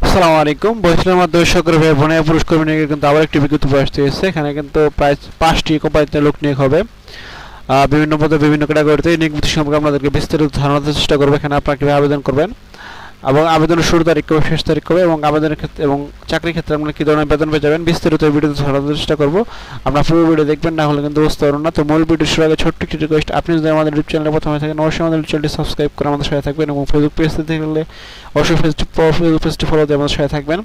আসসালামু আলাইকুম। বরিশালের মাধ্যমে সকল ভাই বোনে পুরস্কার নিয়ে কিন্তু আবার একটি বিজ্ঞপ্তি আসতে এসেছে। এখানে কিন্তু প্রায় 5টি কোম্পানিতে লোক নিয়োগ হবে বিভিন্ন পদে বিভিন্ন ক্যাটাগরিতে। এই নিয়োগ সম্পর্কে আপনাদেরকে বিস্তারিত ধারণা দেওয়ার চেষ্টা করবো। এখানে আপনারা কীভাবে আবেদন করবেন এবং আবেদনের শুরু তারিখ কবে, শেষ তারিখ কবে এবং আবেদনের ক্ষেত্রে এবং চাকরির ক্ষেত্রে আপনারা কী ধরনের বেতন পেয়ে যাবেন বিস্তারিত ভিডিওতে ধারণা দেওয়ার চেষ্টা করবো। আপনারা পুরো ভিডিও দেখবেন, না হলে কিন্তু বুঝতে পারবেন না। তো মূল ভিডিও শুরু আগে ছোট্ট একটি রিকোয়েস্ট, আপনি যদি আমাদের ইউটিউব চ্যানেলে প্রথমে থাকেন অবশ্যই আমাদের চ্যানেলটি সাবস্ক্রাইব করে আমাদের সাথে থাকবেন এবং ফেসবুক পেজ থেকে থাকলে অবশ্যই ফেসবুক পেজটি ফলো দিয়ে আমাদের সাথে থাকবেন।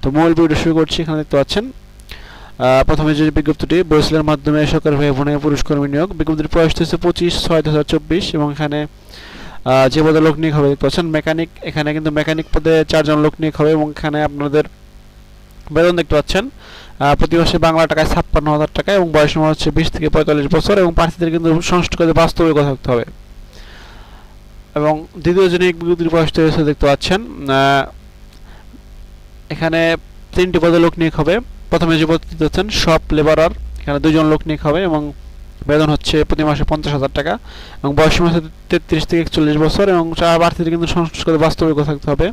তো মূল ভিডিও শুরু করছি। এখানে দেখতে পাচ্ছেন প্রথমে যে বিজ্ঞপ্তিটি বরিশালের মাধ্যমে সরকারি ভাই বোনে পুরুষ কর্মী নিয়োগ। বিজ্ঞপ্তির প্রকাশ হচ্ছে 25/6/2024 এবং এখানে যে পদে লোক নিয়োগ হবে দেখতে পাচ্ছেন মেকানিক। এখানে কিন্তু মেকানিক পদে 4 জন লোক নিয়োগ হবে এবং এখানে আপনাদের বেতন দেখতে পাচ্ছেন প্রতি মাসে বাংলা টাকায় 56,000 টাকা এবং বয়স সীমা হচ্ছে 20 থেকে 45 বছর এবং প্রার্থীদের কিন্তু সংশ্লিষ্ট কাজে বাস্তবিক থাকতে হবে। এবং দ্বিতীয় যে নিয়োগ বিজ্ঞপ্তির প্রকাশ হয়েছে দেখতে পাচ্ছেন এখানে 3টি পদে লোক নিয়োগ হবে। প্রথমে যে পদটি দেখছেন শপ লেবারার, এখানে 2 জন লোক নিয়োগ হবে এবং বেতন হচ্ছে প্রতি মাসে 50,000 টাকা এবং বয়স সীমা 33 থেকে 41 বছর এবং প্রার্থীদের কিন্তু সংশ্লিষ্ট কাজে বাস্তবিক থাকতে হবে।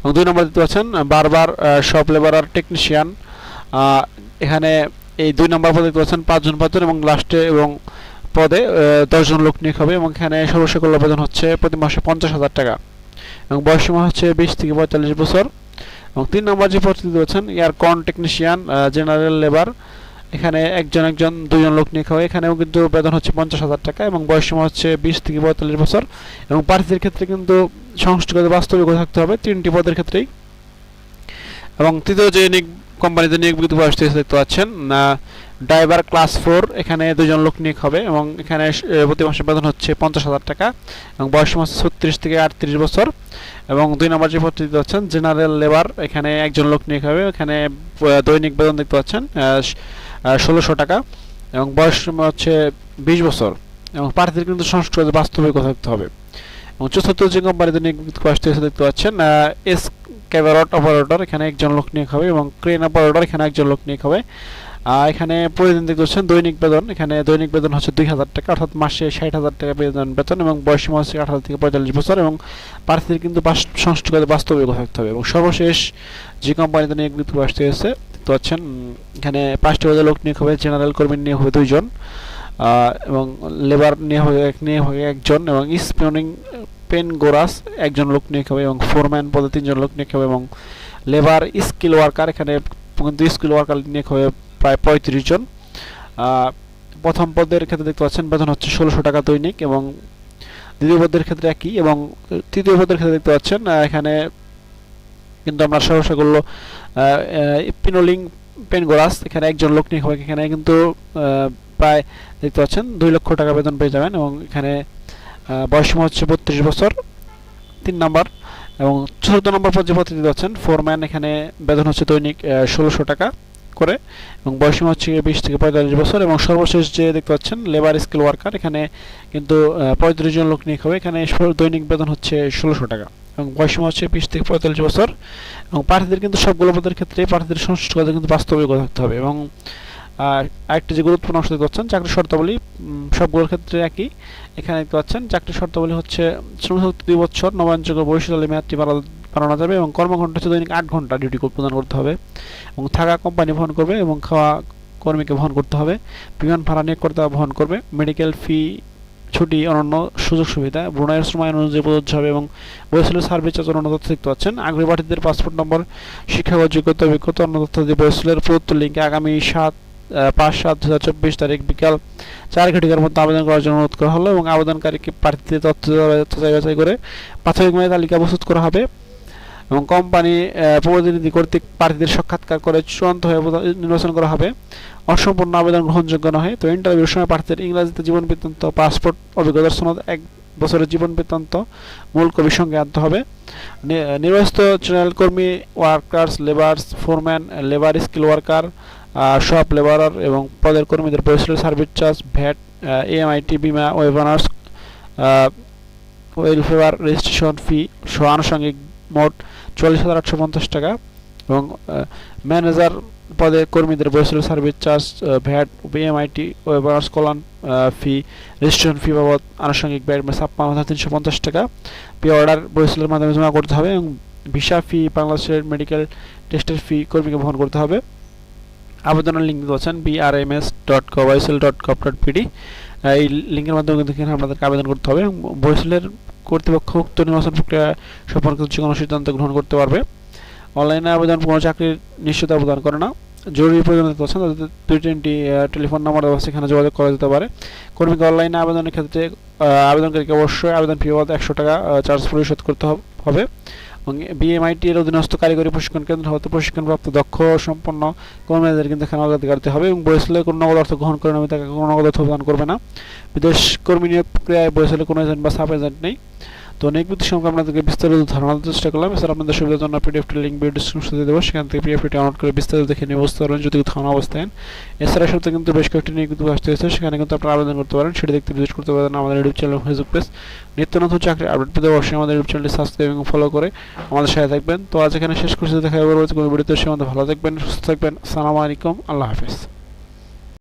এবং 2 নম্বর দেখতে পাচ্ছেন বারবার শপ লেবারার টেকনিশিয়ান। এখানে এই 2 নম্বর পদে দেখতে পাচ্ছেন 5 জন এবং লাস্টে এবং পদে 10 জন লোক নিয়োগ হবে এবং এখানে সর্বশেষ বেতন হচ্ছে প্রতি মাসে 50,000 টাকা এবং বয়স সীমা হচ্ছে 20 থেকে 45 বছর। এবং 3 নম্বর যে পদটি দেখতে পাচ্ছেন এয়ারকন টেকনিশিয়ান জেনারেল লেবার, এখানে একজন 2 জন লোক নিয়োগ হবে। এখানেও কিন্তু বেতন হচ্ছে 50,000 টাকা এবং বয়স সীমা হচ্ছে 20 থেকে 45 বছর এবং প্রার্থীদের ক্ষেত্রে কিন্তু সংশ্লিষ্ট কাজে বাস্তবিক থাকতে হবে 3টি পদের ক্ষেত্রেই। এবং তৃতীয় যে কোম্পানিতে নিয়োগ বিজ্ঞপ্তি আসতে দেখতে পাচ্ছেন ড্রাইভার ক্লাস 4, এখানে 2 জন লোক নিয়োগ হবে এবং এখানে প্রতি মাসে বেতন হচ্ছে 50,000 টাকা এবং বয়স সীমা 36 থেকে 38 বছর। এবং 2 নম্বর যে পদটি দেখতে পাচ্ছেন জেনারেল লেবার, এখানে একজন লোক নিয়োগ হবে। এখানে দৈনিক বেতন দেখতে পাচ্ছেন 1600 টাকা এবং বয়স সীমা হচ্ছে 20 বছর এবং প্রার্থীদের কিন্তু সংশ্লিষ্ট কাজে বাস্তবিক থাকতে হবে। এবং চতুর্থ যে কোম্পানিতে নিয়োগ বিজ্ঞপ্তি আসতে দেখতে পাচ্ছেন এক্সকাভেটর অপারেটর, এখানে একজন লোক নিয়োগ হবে এবং ক্রেন অপারেটর, এখানে একজন লোক নিয়োগ হবে। এখানে প্রতিদিন দেখতে পাচ্ছেন দৈনিক বেতন, এখানে দৈনিক বেতন হচ্ছে 2,000 টাকা অর্থাৎ মাসে 60,000 টাকা বেতন এবং বয়স সীমা হচ্ছে 18 থেকে 45 বছর এবং প্রার্থীদের কিন্তু সংশ্লিষ্ট কাজে বাস্তবিক থাকতে হবে। এবং সর্বশেষ যে কোম্পানিতে নিয়োগ বিজ্ঞপ্তি আসতে দেখতে পাচ্ছেন এখানে 5টি পদে লোক নিয়োগ হবে। জেনারেল কর্মী নিয়োগ হবে 2 জন এবং লেবার নিয়োগ হবে 1 জন এবং স্পিনিং পেন গোরাস একজন লোক নিয়োগ হবে এবং ফোরম্যান পদে 3 জন লোক নিয়োগ হবে এবং লেবার স্কিল ওয়ার্কার, এখানে কিন্তু স্কিল ওয়ার্কার নিয়োগ হবে প্রায় 35 জন। প্রথম পদের ক্ষেত্রে দেখতে পাচ্ছেন বেতন হচ্ছে 1600 টাকা দৈনিক এবং দ্বিতীয় পদের ক্ষেত্রে একই এবং তৃতীয় পদের ক্ষেত্রে দেখতে পাচ্ছেন এখানে কিন্তু আমরা সর্বশেষ করলো পিনোলিং পেনগোরাস, এখানে একজন লোক নিয়োগ হবে। এখানে কিন্তু প্রায় দেখতে পাচ্ছেন 2 লক্ষ টাকা বেতন পেয়ে যাবেন এবং এখানে বয়স সীমা হচ্ছে 32 বছর 3 নম্বর। এবং 4 নম্বর পদ যে পদটি দেখতে পাচ্ছেন ফোরম্যান, এখানে বেতন হচ্ছে দৈনিক 1600 টাকা করে এবং বয়স সীমা হচ্ছে 20 থেকে 45 বছর। এবং সর্বশেষ যে দেখতে পাচ্ছেন লেবার স্কিল ওয়ার্কার, এখানে কিন্তু 35 জন লোক নিয়োগ হবে। এখানে দৈনিক বেতন হচ্ছে 1600 টাকা এবং বয়স সীমা হচ্ছে 20 থেকে 45 বছর এবং প্রার্থীদের কিন্তু সবগুলো পদের ক্ষেত্রে প্রার্থীদের সংশ্লিষ্ট কাজে কিন্তু বাস্তবিক থাকতে হবে। এবং আরেকটি যে গুরুত্বপূর্ণ অংশ দেখতে পাচ্ছেন চাকরির শর্তাবলী সবগুলোর ক্ষেত্রে একই। এখানে দেখতে পাচ্ছেন চাকরির শর্তাবলী হচ্ছে শ্রমশক্তি 2 বছর, নবায়নযোগ্য ভবিষ্যৎকালে মেয়াদটি বাড়ানো যাবে এবং কর্মঘণ্টা হচ্ছে দৈনিক 8 ঘন্টা ডিউটি প্রদান করতে হবে এবং থাকা কোম্পানি বহন করবে এবং খাওয়া কর্মীকে বহন করতে হবে। বিমান ভাড়া নিয়োগকর্তা বহন করবে। মেডিকেল ফি, ছুটি, অন্যান্য সুযোগ সুবিধা ব্রুনাইয়ের সময় অনুযায়ী প্রযোজ্য হবে এবং বরিশালের সার্ভিস চার্জ অন্য তথ্য দেখতে পাচ্ছেন। আগ্রহী প্রার্থীদের পাসপোর্ট নম্বর, শিক্ষাগত যোগ্যতা, অভিজ্ঞতা, অন্য তথ্য দিয়ে বরিশালের প্রদত্ত লিঙ্কে আগামী 5/7/2024 তারিখ বিকাল 4 ঘটিকার মধ্যে আবেদন করার জন্য অনুরোধ করা হলো এবং আবেদনকারীকে প্রার্থীদের তথ্য যাচাই করে প্রাথমিক মেয়াদী তালিকা প্রস্তুত করা হবে এবং কোম্পানি প্রতিনিধি কর্তৃক প্রার্থীদের সাক্ষাৎকার করে চূড়ান্ত হয়ে নির্বাচন করা হবে। অসম্পূর্ণ আবেদন গ্রহণযোগ্য নয়। তো ইন্টারভিউর সময় প্রার্থীদের ইংরেজিতে জীবন বৃত্তান্ত, পাসপোর্ট, অভিজ্ঞতার সনদ, 1 বছরের জীবন বৃত্তান্ত মূল কবির সঙ্গে আনতে হবে। নির্বাচিত জেনারেল কর্মী, workers, labours, foreman, labour skill worker, shop labourer এবং পদের কর্মীদের বরিশালের সার্ভিস চার্জ, ভ্যাট, এমআইটি, বিমা, ওয়েবানার্স, ওয়েলফেয়ার, রেজিস্ট্রেশন ফি সহ আনুষঙ্গিক মোট 44,850 টাকা এবং ম্যানেজার পদে কর্মীদের বরিশালের সার্ভিস চার্জ, ভ্যাট, বিএমআইটি, ওয়েবানার্স কল্যাণ ফি, রেজিস্ট্রেশন ফি বাবদ আনুষঙ্গিক ব্যয় 56,350 টাকা পে অর্ডার বরিশালের মাধ্যমে জমা করতে হবে এবং ভিসা ফি, বাংলাদেশের মেডিকেল টেস্টের ফি কর্মীকে বহন করতে হবে। আবেদনের লিঙ্ক দিতে পাচ্ছেন brms.gov.pd। এই লিঙ্কের মাধ্যমে কিন্তু এখানে আপনাদেরকে আবেদন করতে হবে এবং বরিশালের কর্তৃপক্ষ উক্ত নির্বাচন প্রক্রিয়া সম্পর্কিত যে কোনো সিদ্ধান্ত গ্রহণ করতে পারবে। অনলাইনে আবেদন কোনো চাকরির নিশ্চয়তা প্রদান করে না। জরুরি প্রয়োজন দেখতে পাচ্ছেন তাদের 2-3টি টেলিফোন নাম্বার দেওয়া আছে, এখানে যোগাযোগ করা যেতে পারে। কর্মীকে অনলাইনে আবেদনের ক্ষেত্রে আবেদনকারীকে অবশ্যই আবেদন ফি বাবদ 100 টাকা চার্জ পরিশোধ করতে হবে এবং বিএমআইটি এর অধীনস্থ কারিগরি প্রশিক্ষণ কেন্দ্র হতে প্রশিক্ষণপ্রাপ্ত দক্ষ সম্পন্ন কর্মীদের কিন্তু এখানে অগ্রাধিকার দিতে হবে এবং বরিশালে কোনো নগদ অর্থ গ্রহণ করে নেবে, তাকে কোনো নগদ অর্থ প্রদান করবে না। বিদেশ কর্মী নিয়োগ প্রক্রিয়ায় বরিশালে কোনো এজেন্ট বা সাব এজেন্ট নেই। তো নিয়োগ বিধি সম্পর্কে আপনাদেরকে বিস্তারিত ধারণা দিতে চেষ্টা করলাম। এছাড়া আপনাদের সুবিধার জন্য পিডিএফটি লিঙ্ক ভিডিও ডিসক্রিপশনে দেবো, সেখান থেকে পিডিএফটি ডাউনলোড করে বিস্তারিত দেখে নিয়ে বুঝতে পারবেন যদি ধারণা অবস্থায়। এছাড়া সাথে কিন্তু বেশ কয়েকটি নিয়োগ বিধি আসতে হয়েছে, সেখানে কিন্তু আপনারা আবেদন করতে পারেন, সেটি দেখতে ভিজিট করতে পারেন আমাদের ইউটিউব চ্যানেল, ফেসবুক পেজ। নিত্য নতুন চাকরি আপডেট পেতে অবশ্যই আমাদের ইউটিউব চ্যানেলটি সাবস্ক্রাইব এবং ফলো করে আমাদের সাথে থাকবেন। তো আজ এখানে শেষ করছি, দেখা হবে কোনো ভিডিওতে। সে মধ্যে ভালো থাকবেন, সুস্থ থাকবেন। আসসালামু আলাইকুম, আল্লাহ হাফেজ।